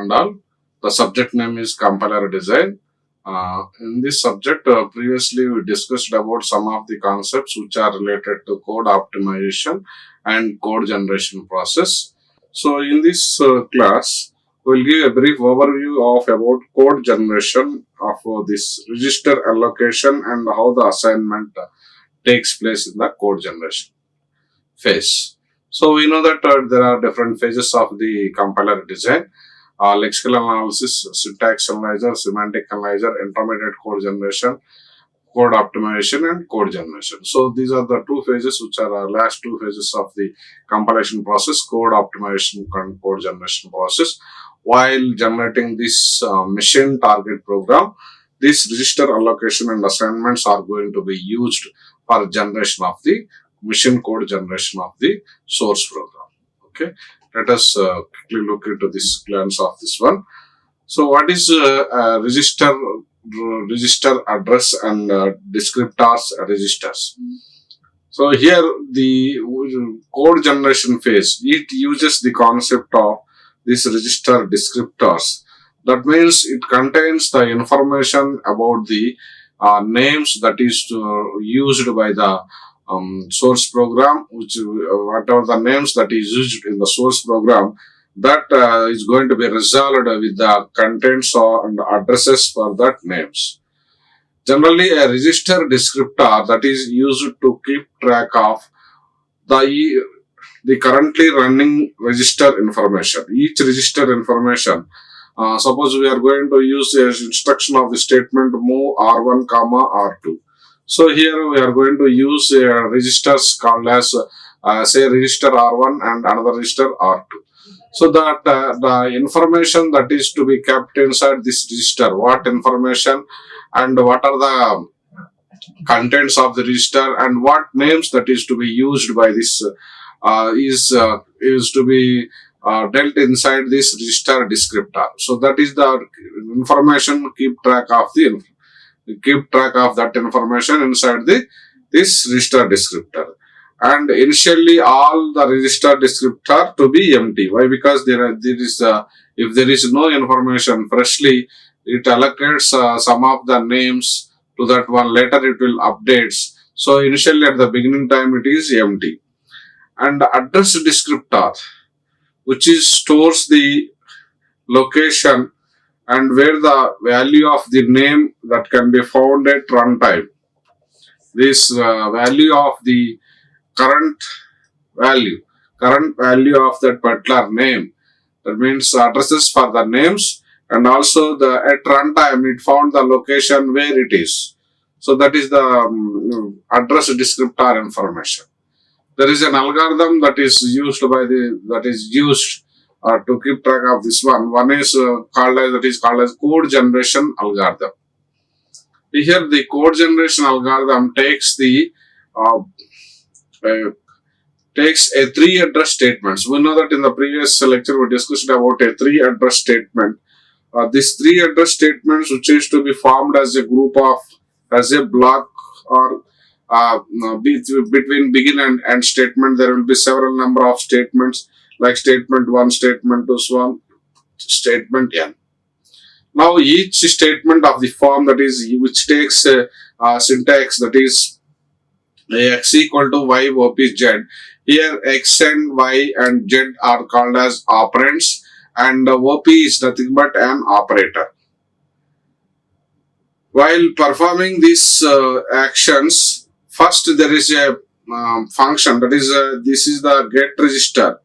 and all. The subject name is compiler design. In this subject, previously we discussed about some of the concepts which are related to code optimization and code generation process. So in this class, we'll give a brief overview of about code generation of this register allocation and how the assignment takes place in the code generation phase. So we know that there are different phases of the compiler design. Lexical analysis, syntax analyzer, semantic analyzer, intermediate code generation, code optimization, and code generation. So these are the two phases which are last two phases of the compilation process, code optimization and code generation process. While generating this machine target program, this register allocation and assignments are going to be used for generation of the machine code generation of the source program. Okay. Let us quickly look into this glance of this one. So, what is register address and descriptors registers? So, here the code generation phase, it uses the concept of this register descriptors. That means it contains the information about the names that is used by the source program, which whatever the names that is used in the source program, that is going to be resolved with the contents and addresses for that names. Generally, a register descriptor that is used to keep track of the currently running register information. Each register information. Suppose we are going to use the instruction of the statement move R1, R2. So here we are going to use registers called as say register R1 and another register R2. So that the information that is to be kept inside this register, what information and what are the contents of the register and what names that is to be used by this is to be dealt inside this register descriptor. So that is the information keep track of that information inside this register descriptor. And initially all the register descriptor to be empty. Why? Because if there is no information freshly, it allocates some of the names to that one. Later it will updates. So initially at the beginning time it is empty. And address descriptor, which is stores the location and where the value of the name that can be found at runtime. This value of the current value of that particular name. That means addresses for the names and also at runtime it found the location where it is. So that is the address descriptor information. There is an algorithm that is used to keep track of this one. One is called as code generation algorithm. Here the code generation algorithm takes a three address statements. We know that in the previous lecture we discussed about a three address statement. This three address statements which is to be formed as a block or between begin and end statement. There will be several number of statements like statement 1, statement 2, so on, statement n. Now each statement of the form which takes syntax that is x equal to y op z. Here x and y and z are called as operands and op is nothing but an operator. While performing these actions, first there is a function that is this is the get register.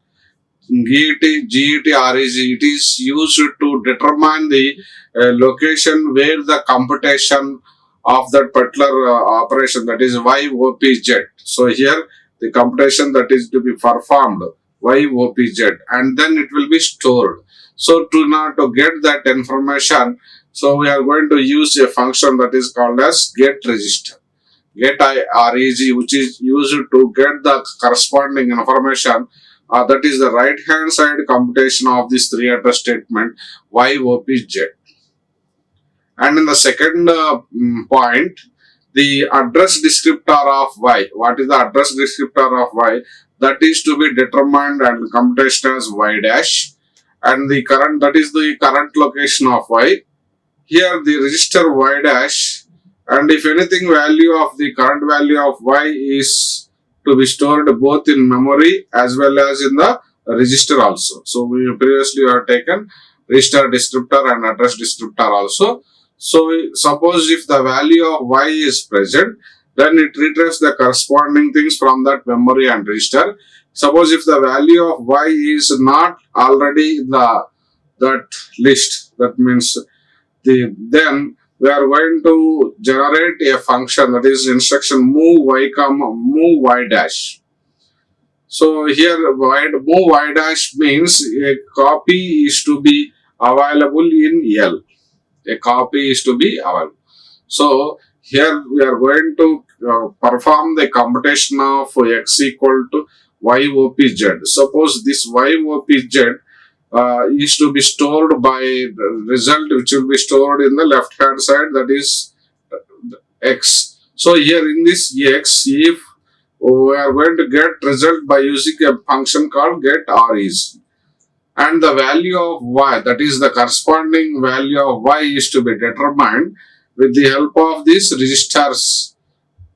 GET-REG, it is used to determine the location where the computation of that particular operation, that is y op z. So here the computation that is to be performed y op z and then it will be stored. So to get that information, so we are going to use a function that is called as get register. Get-REG, which is used to get the corresponding information. That is the right hand side computation of this three address statement y op z. And in the second point, the address descriptor of y. What is the address descriptor of y? That is to be determined and computation as y dash. and the current, that is the current location of y. Here the register y dash, and if anything value of the current value of y is to be stored both in memory as well as in the register also. So we previously have taken register descriptor and address descriptor also. So suppose if the value of y is present, then it retrieves the corresponding things from that memory and register. Suppose if the value of y is not already in that list, that means then we are going to generate a function, that is instruction move y dash. So here move y dash means a copy is to be available in L. A copy is to be available. So here we are going to perform the computation of x equal to yopz. Suppose this yopz is to be stored by the result, which will be stored in the left hand side, that is x. So here in this x, if we are going to get result by using a function called getRes, and the value of y, that is the corresponding value of y, is to be determined with the help of these registers.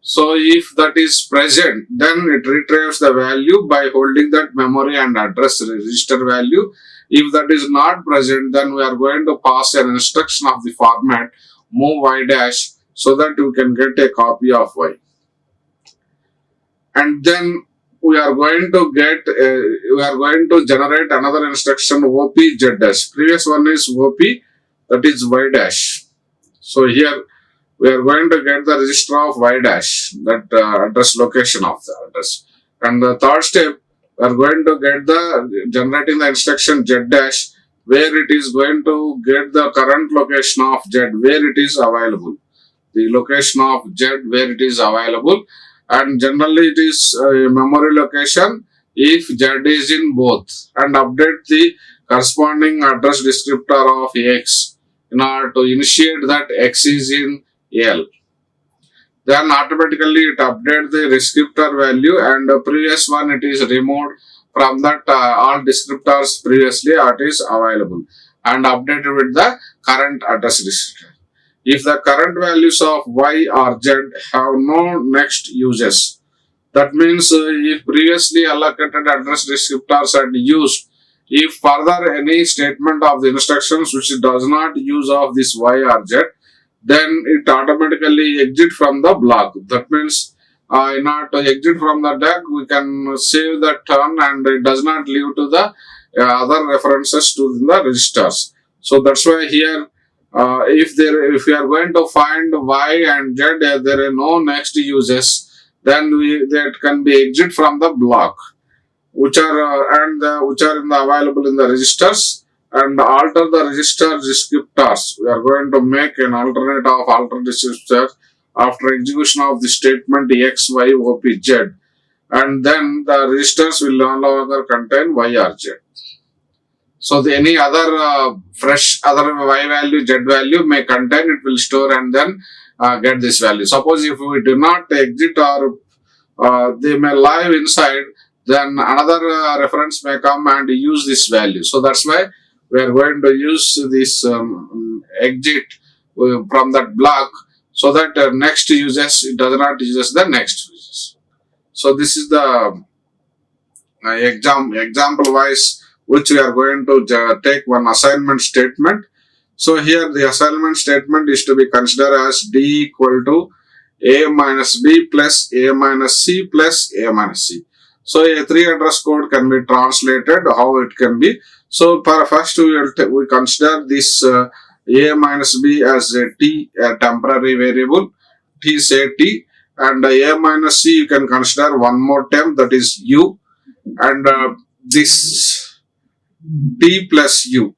So if that is present, then it retrieves the value by holding that memory and address register value. If that is not present, then we are going to pass an instruction of the format move y dash, so that you can get a copy of y. And then we are going to generate another instruction opz dash. Previous one is op, that is y dash. So here we are going to get the register of y dash, that address location of the address. And the third step, we are going to get the generating the instruction z dash, where it is going to get the current location of z, where it is available. The location of z where it is available, and generally it is memory location if z is in both, and update the corresponding address descriptor of x in order to initiate that x is in L. Then automatically it updates the descriptor value, and the previous one it is removed from that all descriptors previously it is available, and updated with the current address descriptor. If the current values of y or z have no next uses, that means if previously allocated address descriptors are used, if further any statement of the instructions which does not use of this y or z, then it automatically exit from the block. That means in order to exit from the deck, we can save that turn, and it does not leave to the other references to the registers. So that's why here if we are going to find y and z, there are no next uses, then that can be exit from the block, which are which are available in the registers, and alter the register descriptors. We are going to make an alternate of alter descriptor after execution of the statement x, y, op, z, and then the registers will no longer contain y or z. So any other fresh other y value, z value may contain, it will store and then get this value. Suppose if we do not exit, or they may live inside, then another reference may come and use this value. So that's why we are going to use this exit from that block, so that next uses, it does not uses the next uses. So this is the example wise, which we are going to take one assignment statement. So here the assignment statement is to be considered as d equal to a minus b plus a minus c plus a minus c. So a 3 address code can be translated, how it can be. So first we consider this a minus b as a t, a temporary variable, t say t, and a minus c you can consider one more term, that is u, and this t plus u,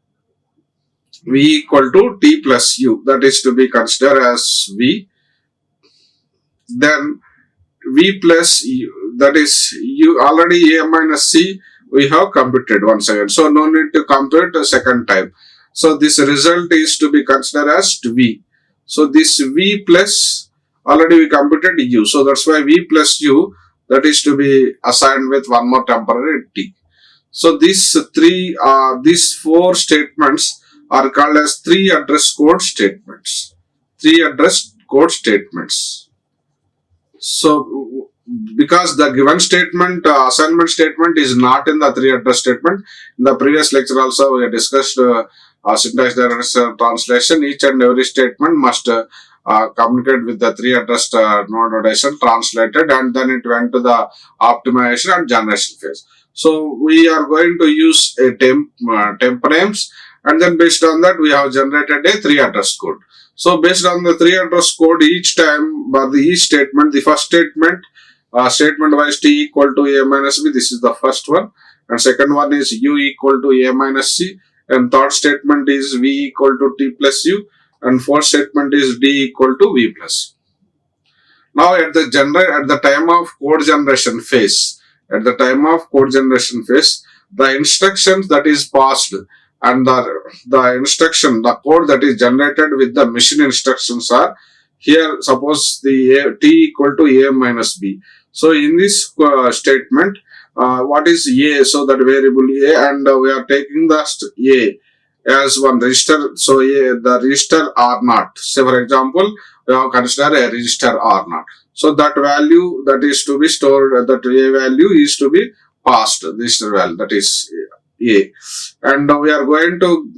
v equal to t plus u, that is to be considered as v. Then v plus u, that is u, already a minus c we have computed once again, so no need to compute a second time. So this result is to be considered as v. So this v plus, already we computed u, so that's why v plus u, that is to be assigned with one more temporary t. So these four statements are called as three address code statements. Three address code statements. So because the given statement, assignment statement is not in the three address statement. In the previous lecture also we discussed syntax address translation. Each and every statement must communicate with the three address node notation translated, and then it went to the optimization and generation phase. So we are going to use a temp names, and then based on that we have generated a three address code. So based on the three address code, each time by each statement, the first statement, statement wise t equal to a minus b, this is the first one, and second one is u equal to a minus c, and third statement is v equal to t plus u, and fourth statement is d equal to v plus. Now at the time of code generation phase, the instructions that is passed and the code that is generated with the machine instructions are here. Suppose the t equal to a minus b. So in this statement, what is a? So that variable a, and we are taking the a as one register. So the register R0. Say for example, we have consider a register R0. So that value that is to be stored, that a value is to be passed. Register value, that is a, and we are going to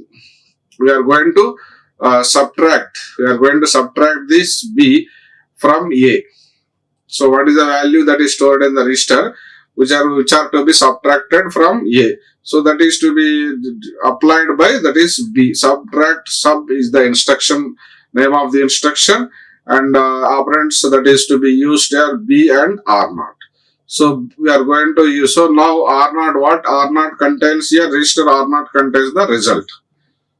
subtract. We are going to subtract this b from a. So what is the value that is stored in the register, which are to be subtracted from a? So that is to be applied by, that is b. Subtract, sub is the instruction name of the instruction, and operands that is to be used are b and r0. So we are going to use, so now R0, what R0 contains here, register R0 contains the result.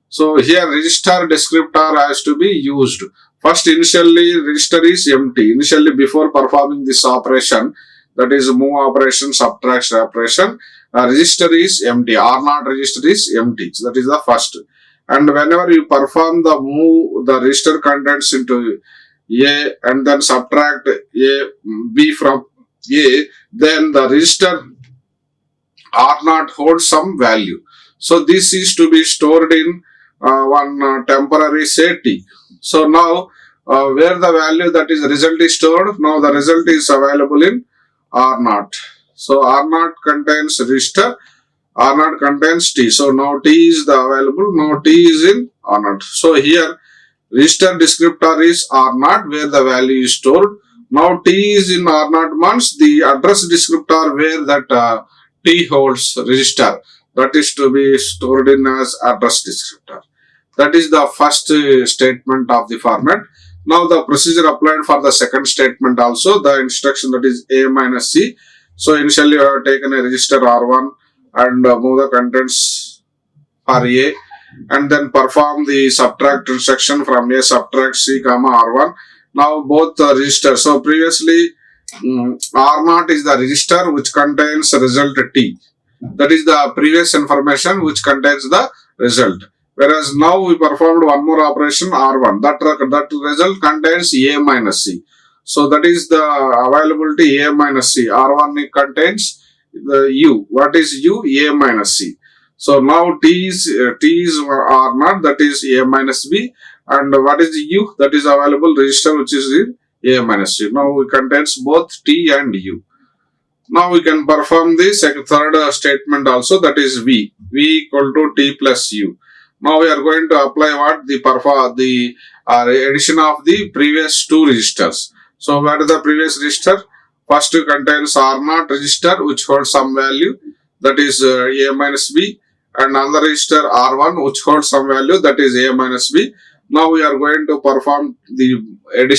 So here register descriptor has to be used. First initially register is empty. Initially before performing this operation, that is move operation, subtraction operation, register is empty. R0 register is empty. So that is the first. And whenever you perform the move, the register contents into a and then subtract a b from a, then the register R0 holds some value. So this is to be stored in one temporary say t. So now where the value that is result is stored, now the result is available in R0. So R0 contains register, R0 contains t. So now t is the available, now t is in R0. So here register descriptor is R0 where the value is stored. Now t is in R0 means the address descriptor where that t holds register, that is to be stored in as address descriptor. That is the first statement of the format. Now the procedure applied for the second statement also, the instruction that is a minus c. So initially we have taken a register R1 and move the contents for a, and then perform the subtract instruction from a, subtract c comma R1. Now both registers. So previously R0 is the register which contains result t. That is the previous information which contains the result. Whereas now we performed one more operation R1. That result contains a minus c. So that is the availability a minus c. R1 contains the u. What is u? A minus c. So now t is R0, that is a minus b. And what is the u? That is available register which is in a minus c. Now it contains both t and u. Now we can perform the third statement also, that is v. V equal to t plus u. Now we are going to apply what? The addition of the previous two registers. So what is the previous register? First contains R0 register which holds some value, that is a minus b, and another register R1 which holds some value, that is a minus b. Now we are going to perform the add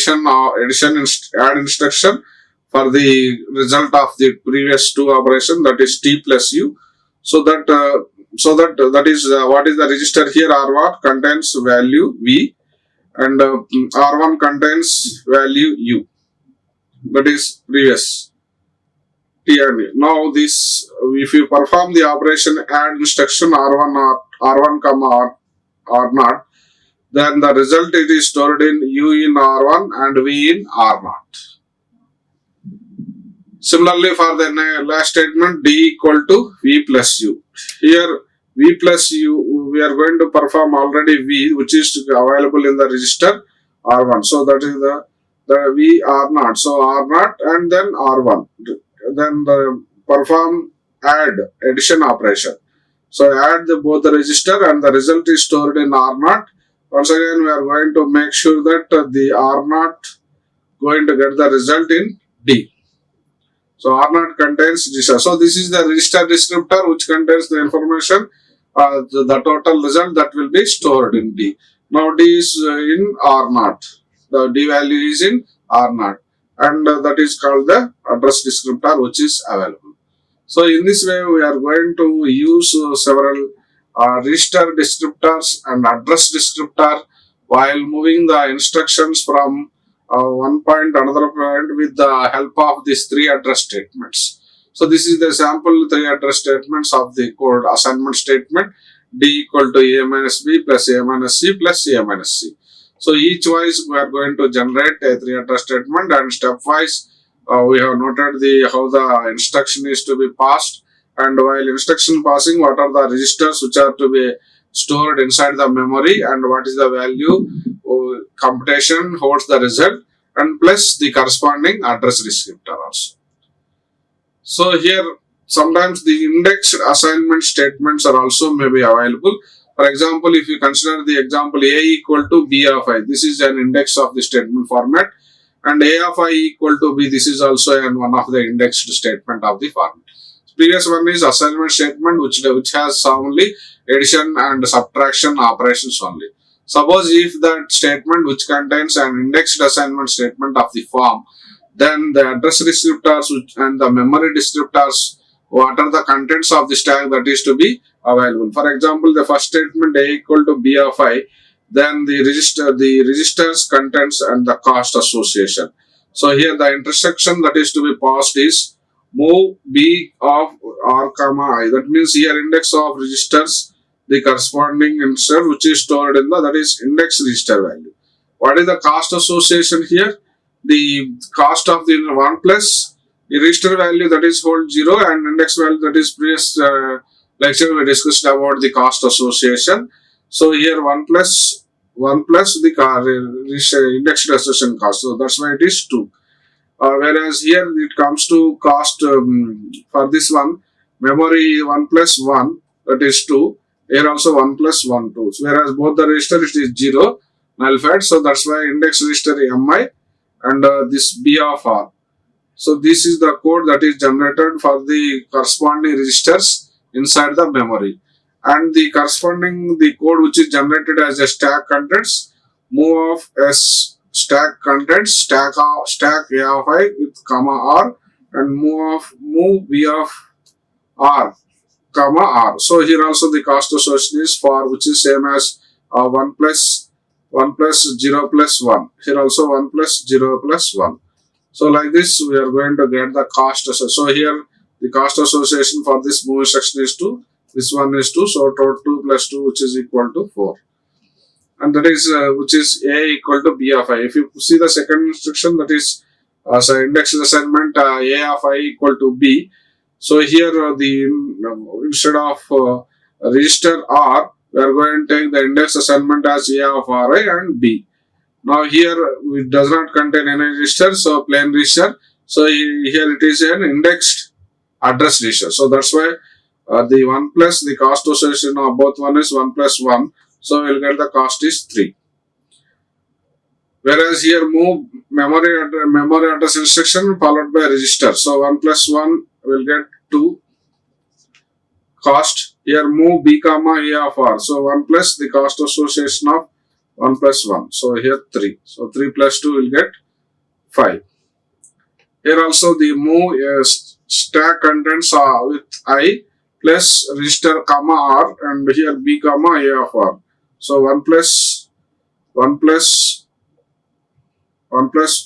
instruction for the result of the previous two operation, that is t plus u. So that is what is the register here? R1 contains value v, and R1 contains value u. That is previous t and u. Now this, if you perform the operation add instruction R1 comma R0, then the result it is stored in u in R1 and v in R0. Similarly, for the last statement, D equal to V plus U. Here, V plus U, we are going to perform already V, which is available in the register R1. So that is the V R0. So R0 and then R1. Then the perform add addition operation. So add both the register and the result is stored in R0. Once again, we are going to make sure that the R0 going to get the result in D. So R0 contains register. So this is the register descriptor which contains the information, the total result that will be stored in D. Now D is in R0. The D value is in R0 and that is called the address descriptor which is available. So in this way we are going to use several register descriptors and address descriptor while moving the instructions from one point another point with the help of these three address statements. So this is the sample three address statements of the code assignment statement. D equal to A minus B plus A minus C plus A minus C. So each wise we are going to generate a three address statement and stepwise we have noted how the instruction is to be passed, and while instruction passing what are the registers which are to be stored inside the memory and what is the value computation holds the result, and plus the corresponding address descriptor also. So here sometimes the indexed assignment statements are also may be available. For example, if you consider the example A equal to B of I, this is an index of the statement format, and A of I equal to B, this is also one of the indexed statement of the format. Previous one is assignment statement which has only addition and subtraction operations only. Suppose if that statement which contains an indexed assignment statement of the form, then the address descriptors and the memory descriptors, what are the contents of the stack that is to be available. For example, the first statement A equal to B of I, then the registers contents and the cost association. So here the instruction that is to be passed is move B of R comma I. That means here index of registers, the corresponding register which is stored in the, that is index register value. What is the cost association here? The cost of the 1 plus the register value that is hold 0 and index value, that is previous lecture we discussed about the cost association. So here 1 plus the index association cost. So that's why it is 2. Whereas here it comes to cost for this one, memory 1 plus 1, that is 2. Here also 1 plus 1, 2. So whereas both the register it is 0, nullified. So that's why index register MI and this B of R. So this is the code that is generated for the corresponding registers inside the memory. And the corresponding the code which is generated as a stack contents, move of S stack contents, stack A of I with comma R, and move B of R comma R. So here also the cost association is for which is same as 1 plus 0 plus 1. Here also 1 plus 0 plus 1. So like this we are going to get the cost association. So here the cost association for this move instruction is 2. This one is 2. So total 2 plus 2 which is equal to 4. And that is which is A equal to B of I. If you see the second instruction, that is so index assignment A of I equal to B. So here instead of register R, we are going to take the index assignment as A of Ri and B. Now here it does not contain any register, so plain register. So here it is an indexed address register. So that's why the 1 plus the cost association of both one is 1 plus 1. So we'll get the cost is 3. Whereas here move memory address instruction followed by register. So 1 plus 1 will get 2 cost. Here move B comma A of R. So 1 plus the cost association of 1 plus 1. So here 3. So 3 plus 2 will get 5. Here also the move stack contents with I plus register comma R, and here B comma A of R. So 1 plus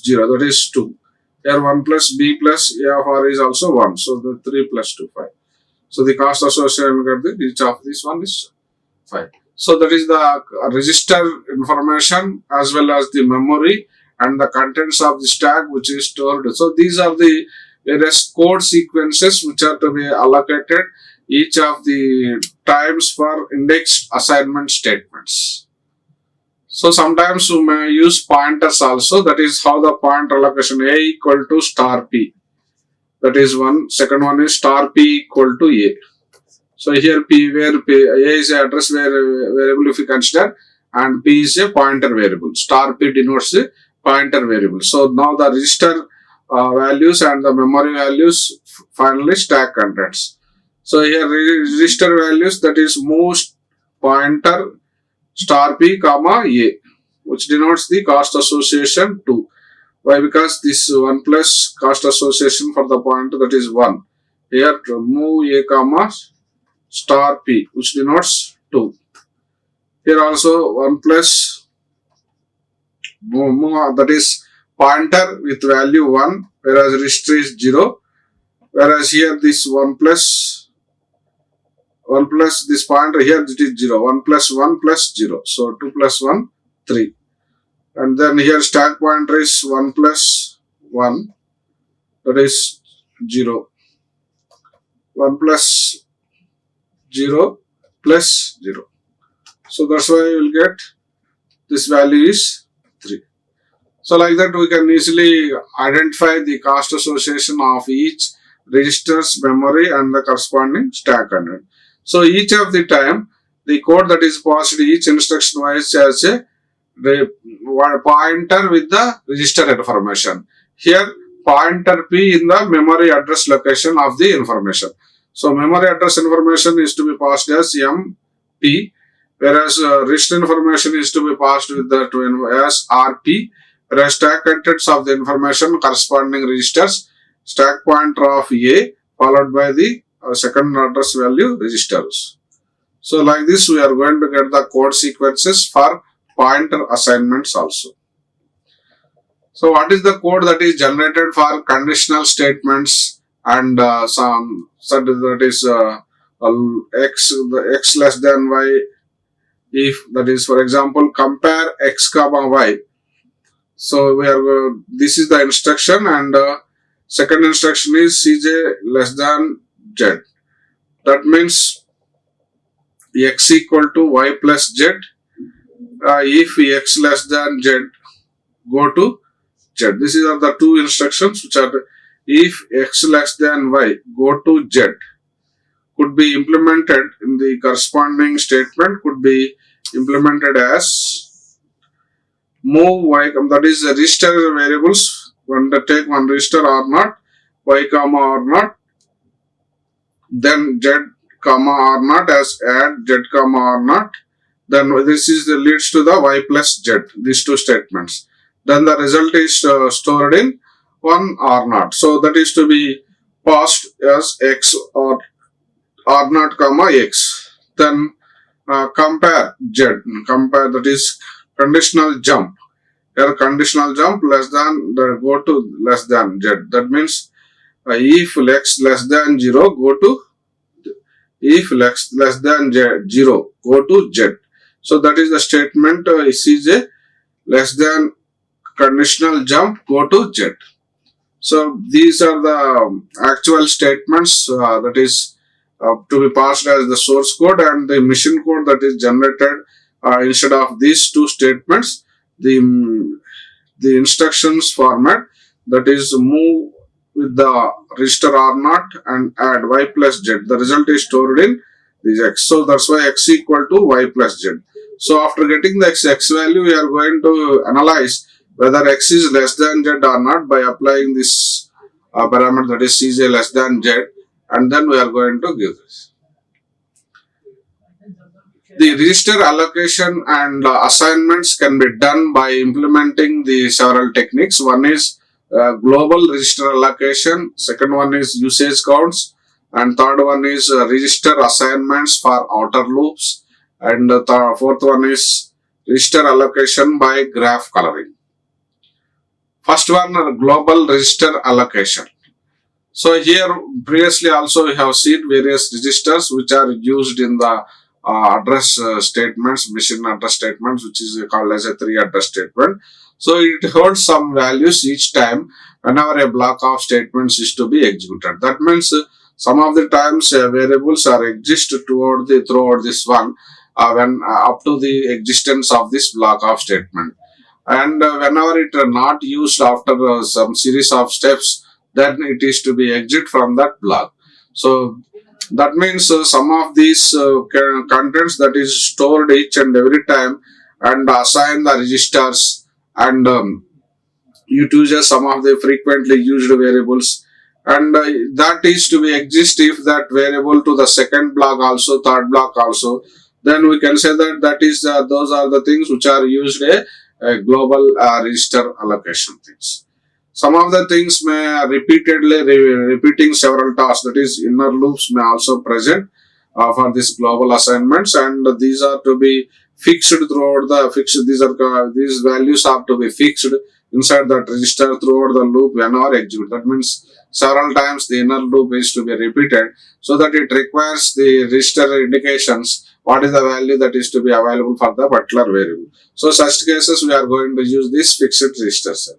0, that is 2. Here 1 plus B plus A of R is also 1. So the 3 plus 2, 5. So the cost association with each of this one is 5. So that is the register information as well as the memory and the contents of the stack which is stored. So these are the whereas code sequences which are to be allocated each of the times for indexed assignment statements. So sometimes we may use pointers also. That is how the pointer allocation A equal to star P. That is one. Second one is star P equal to A. So here P where A is the address variable if you consider, and P is a pointer variable. Star P denotes the pointer variable. So now the register values and the memory values finally stack contents. So here register values, that is move pointer star P comma A, which denotes the cost association 2. Why? Because this 1 plus cost association for the pointer, that is 1. Here move A comma star P, which denotes 2. Here also 1 plus move, that is pointer with value 1, whereas register is 0. Whereas here this 1 plus this pointer here, it is 0. 1 plus 1 plus 0. So 2 plus 1, 3. And then here stack pointer is 1 plus 1, that is 0. 1 plus 0 plus 0. So that's why you will get this value is 3. So like that we can easily identify the cost association of each register's memory and the corresponding stack content. So each of the time the code that is passed each instruction wise as a pointer with the register information. Here pointer P in the memory address location of the information. So memory address information is to be passed as MP, whereas register information is to be passed with the as RP, whereas stack contents of the information corresponding registers, stack pointer of A followed by the second address value registers. So like this we are going to get the code sequences for pointer assignments also. So what is the code that is generated for conditional statements and some that is x less than y, if that is for example compare x comma y. So we are this is the instruction, and second instruction is cj less than z. That means x equal to y plus z. If x less than z, go to z. These are the two instructions which are if x less than y, go to z. Could be implemented in the corresponding statement, could be implemented as move y, that is the register variables, when they take one register or not, y comma or not, then z comma or not as add z comma or not, then this is the leads to the y plus z, these two statements. Then the result is stored in 1 or not. So that is to be passed as x or not comma x. Then compare z, compare, that is conditional jump. Here conditional jump less than, go to less than z. That means if x less than 0, go to, if x less than 0, go to z. So that is the statement cj less than conditional jump, go to z. So these are the actual statements that is to be passed as the source code, and the machine code that is generated instead of these two statements, the instructions format, that is move with the register or not and add y plus z. The result is stored in this x. So that's why x equal to y plus z. So after getting the x value, we are going to analyze whether x is less than z or not by applying this parameter, that is cj less than z, and then we are going to give this. The register allocation and assignments can be done by implementing the several techniques. One is global register allocation, second one is usage counts, and third one is register assignments for outer loops, and the fourth one is register allocation by graph coloring. First one, global register allocation. So here previously also we have seen various registers which are used in the address statements, machine address statements, which is called as a 3 address statement. So it holds some values each time whenever a block of statements is to be executed. That means some of the times variables are exist throughout this one when up to the existence of this block of statement, and whenever it not used after some series of steps, then it is to be exit from that block. So that means some of these contents that is stored each and every time and assign the registers, and it uses some of the frequently used variables, and that is to be exist if that variable to the second block also, third block also, then we can say that those are the things which are used a global register allocation things. Some of the things may repeating several tasks, that is inner loops may also present for this global assignments, and these are to be fixed throughout the fixed. These values are to be fixed inside that register throughout the loop whenever execute. That means several times the inner loop is to be repeated, so that it requires the register indications what is the value that is to be available for the particular variable. So such cases we are going to use this fixed registers.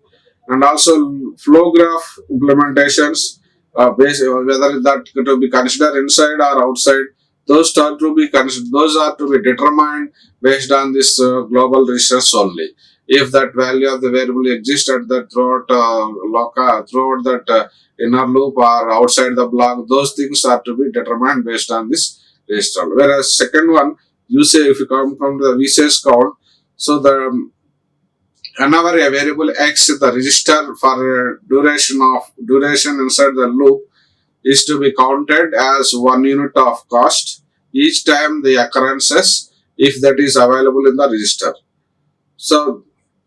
And also flow graph implementations, whether that to be considered inside or outside, those are to be determined based on this global registers only. If that value of the variable exists at that throughout that inner loop or outside the block, those things are to be determined based on this register. Whereas second one, usage, if you come to the usage count, so the whenever a variable x, the register for duration inside the loop is to be counted as 1 unit of cost each time the occurrences, if that is available in the register. So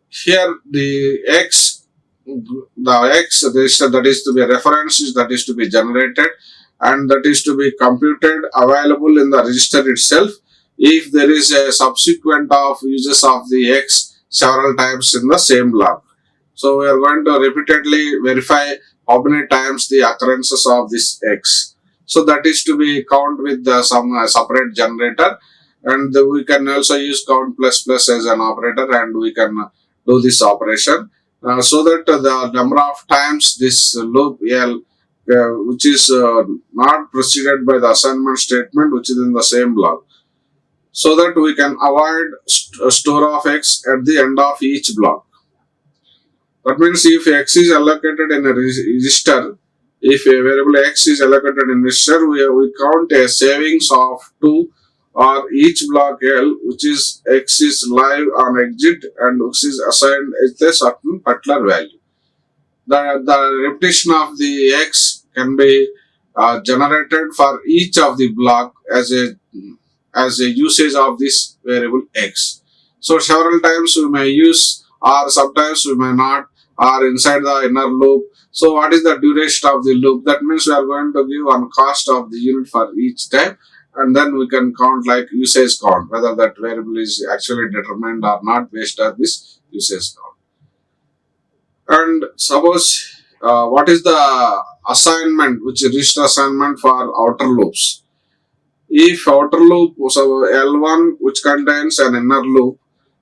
here the x register, that is to be a reference, that is to be generated, and that is to be computed available in the register itself if there is a subsequent of uses of the x several times in the same block. So we are going to repeatedly verify how many times the occurrences of this x. So that is to be count with some separate generator, and we can also use count plus plus as an operator, and we can do this operation so that the number of times this loop L which is not preceded by the assignment statement which is in the same block, so that we can avoid store of x at the end of each block. That means if x is allocated in a register, if a variable x is allocated in register, we count a savings of 2 or each block L, which is x is live on exit and which is assigned at a certain particular value. The repetition of the x can be generated for each of the block as a usage of this variable x. So several times we may use, or sometimes we may not, or inside the inner loop. So what is the duration of the loop? That means we are going to give one cost of the unit for each time, and then we can count like usage count, whether that variable is actually determined or not based on this usage count. And suppose what is the assignment, which is register assignment for outer loops? If outer loop, so L1 which contains an inner loop,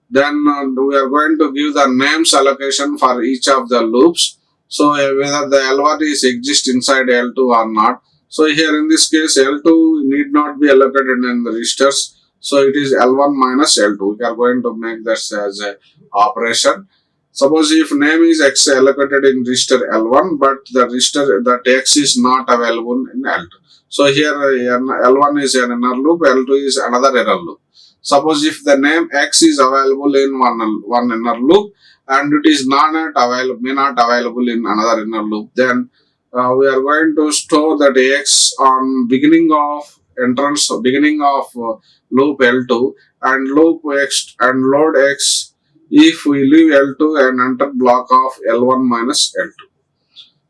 then we are going to give the names allocation for each of the loops. So whether the L1 is exist inside L2 or not. So here in this case L2 need not be allocated in the registers. So it is L1 minus L2. We are going to make this as a operation. Suppose if name is x allocated in register L1, but the register that x is not available in L2. So here L1 is an inner loop, L2 is another inner loop. Suppose if the name x is available in one inner loop and it is may not available in another inner loop, then we are going to store that x on beginning of loop L2 and loop x and load x if we leave L2 and enter block of L1 minus L2.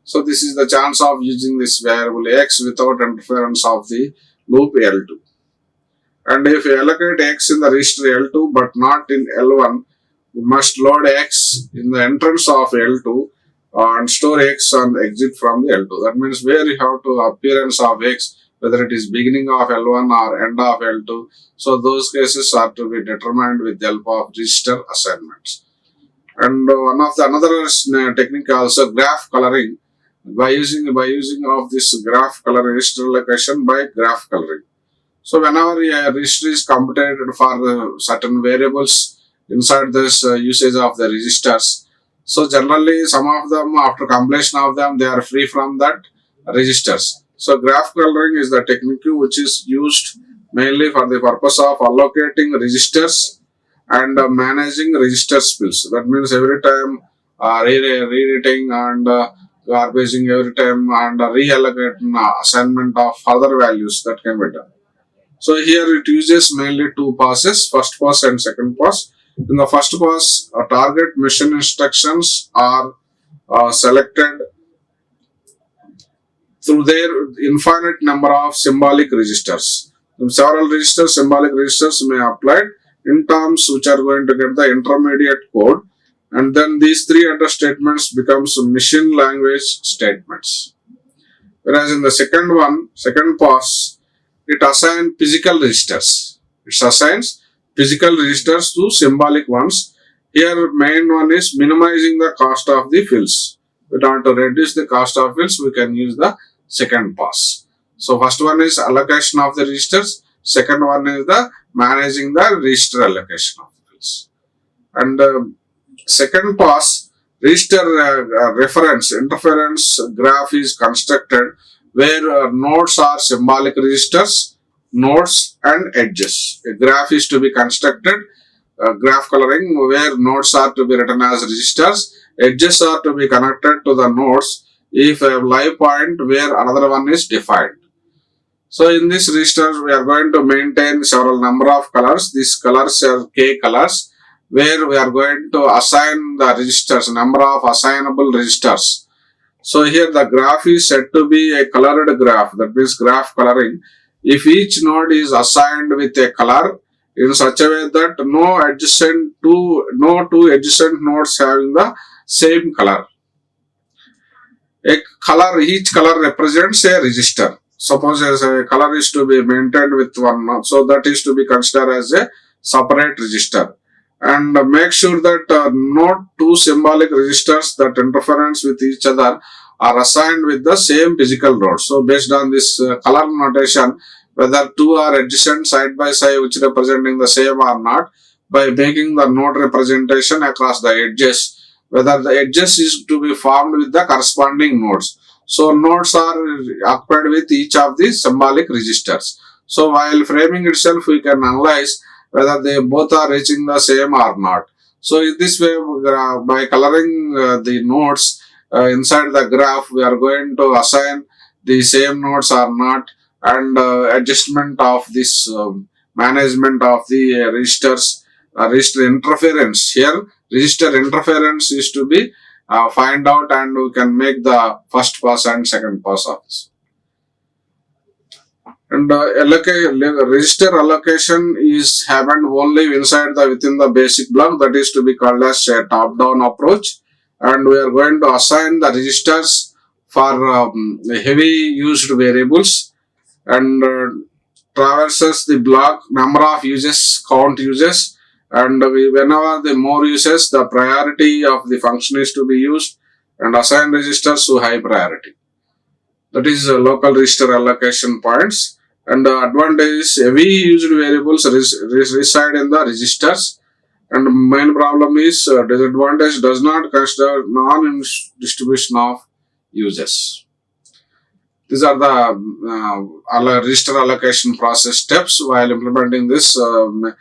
So this is the chance of using this variable x without interference of the loop L2. And if we allocate x in the register L2 but not in L1, we must load x in the entrance of L2 and store x on exit from the L2. That means where you have to appearance of x, whether it is beginning of L1 or end of L2. So those cases are to be determined with the help of register assignments. And one of the another technique also graph coloring, by using of this graph color register allocation by graph coloring. So whenever a register is computed for certain variables inside this usage of the registers, so generally some of them after completion of them they are free from that registers. So graph coloring is the technique which is used mainly for the purpose of allocating registers and managing register spills. That means every time reading and garbaging every time and reallocating assignment of further values that can be done. So here it uses mainly two passes, first pass and second pass. In the first pass, target mission instructions are selected through their infinite number of symbolic registers. Several registers, symbolic registers may apply in terms which are going to get the intermediate code, and then these three address statements becomes machine language statements. Whereas in the second pass, it assigns physical registers. It assigns physical registers to symbolic ones. Here main one is minimizing the cost of the fields. We want to reduce the cost of fields, we can use the second pass. So first one is allocation of the registers. Second one is the managing the register allocation of the fields. And second pass, register reference interference graph is constructed where nodes are symbolic registers, nodes and edges. A graph is to be constructed, graph coloring, where nodes are to be written as registers, edges are to be connected to the nodes if a live point where another one is defined. So in this register, we are going to maintain several number of colors. These colors are K colors, where we are going to assign the registers, number of assignable registers. So here the graph is said to be a colored graph, that means graph coloring. If each node is assigned with a color in such a way that no two adjacent nodes having the same color. Each color represents a register. Suppose as a color is to be maintained with one node, so that is to be considered as a separate register. And make sure that not two symbolic registers that interference with each other are assigned with the same physical node. So based on this color notation, whether two are adjacent side by side which representing the same or not, by making the node representation across the edges, whether the edges is to be formed with the corresponding nodes. So nodes are occupied with each of the symbolic registers. So while framing itself, we can analyze whether they both are reaching the same or not. So in this way, by coloring the nodes inside the graph, we are going to assign the same nodes or not, and adjustment of this management of the registers, register interference. Here, register interference is to be find out, and we can make the first pass and second pass of this. And register allocation is happened only within the basic block, that is to be called as a top-down approach. And we are going to assign the registers for heavy used variables, and traverses the block number of uses, count uses, and whenever the more uses, the priority of the function is to be used, and assign registers to high priority. That is local register allocation points. And the advantage is heavy used variables reside in the registers, and main problem is disadvantage does not consider non-distribution of uses. These are the register allocation process steps. While implementing this, the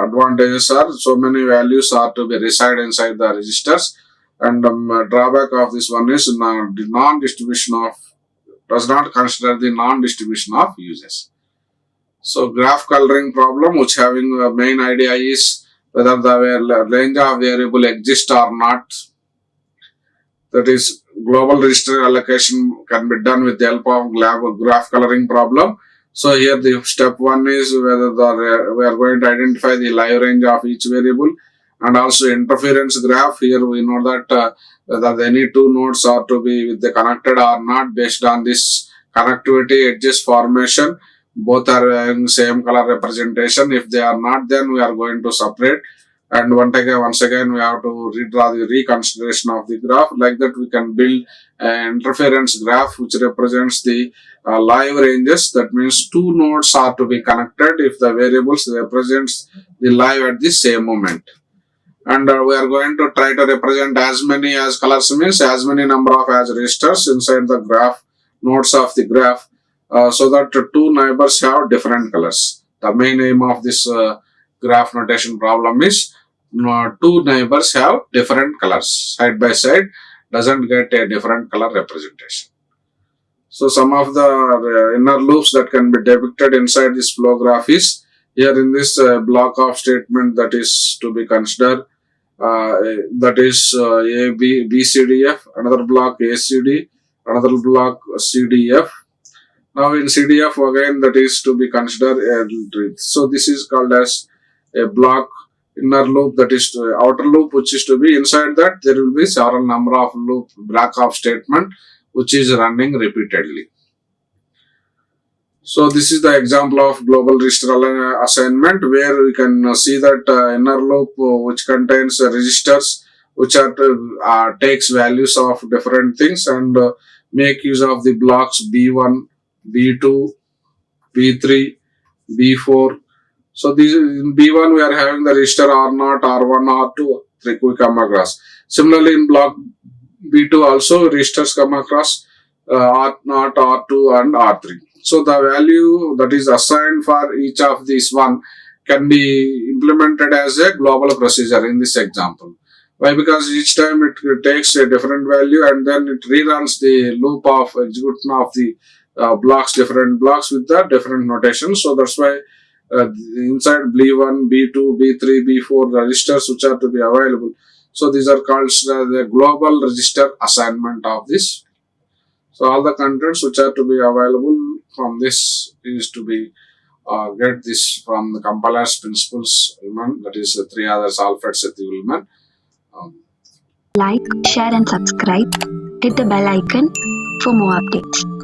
advantages are so many values are to be reside inside the registers, and drawback of this one is the non-distribution of does not consider the non-distribution of uses. So graph coloring problem, which having a main idea is whether the range of variable exists or not. That is, global register allocation can be done with the help of graph coloring problem. So here the step one is whether we are going to identify the live range of each variable, and also interference graph. Here we know that whether any two nodes are to be with the connected or not based on this connectivity, edges formation, both are having same color representation. If they are not, then we are going to separate. And once again, we have to redraw the reconsideration of the graph. Like that, we can build an interference graph which represents the live ranges. That means two nodes are to be connected if the variables represents the live at the same moment. And we are going to try to represent as many as colors, means as many number of as registers inside the graph, nodes of the graph, so that two neighbors have different colors. The main aim of this graph notation problem is two neighbors have different colors side by side, doesn't get a different color representation. So some of the inner loops that can be depicted inside this flow graph is here in this block of statement that is to be considered. That is A, B, B, C, D, F, another block A, C, D, another block C, D, F. Now in CDF again that is to be considered a tree. So this is called as a block inner loop, that is to outer loop, which is to be inside that there will be several number of loop block of statement which is running repeatedly. So this is the example of global register assignment where we can see that inner loop which contains registers which are takes values of different things and make use of the blocks B1, B2, B3, B4. So these in B1 we are having the register R0, R1, R2, we come across. Similarly in block B2 also registers come across R0, R2 and R3. So the value that is assigned for each of these one can be implemented as a global procedure in this example. Why? Because each time it takes a different value and then it reruns the loop of execution of the blocks, different blocks with the different notation. So that's why inside B1, B2, B3, B4 registers which are to be available. So these are called the global register assignment of this. So all the contents which are to be available from this is to be get this from the compiler's principles, that is 3 others alphabet set Ullman. Like, share and subscribe. Hit the bell icon for more updates.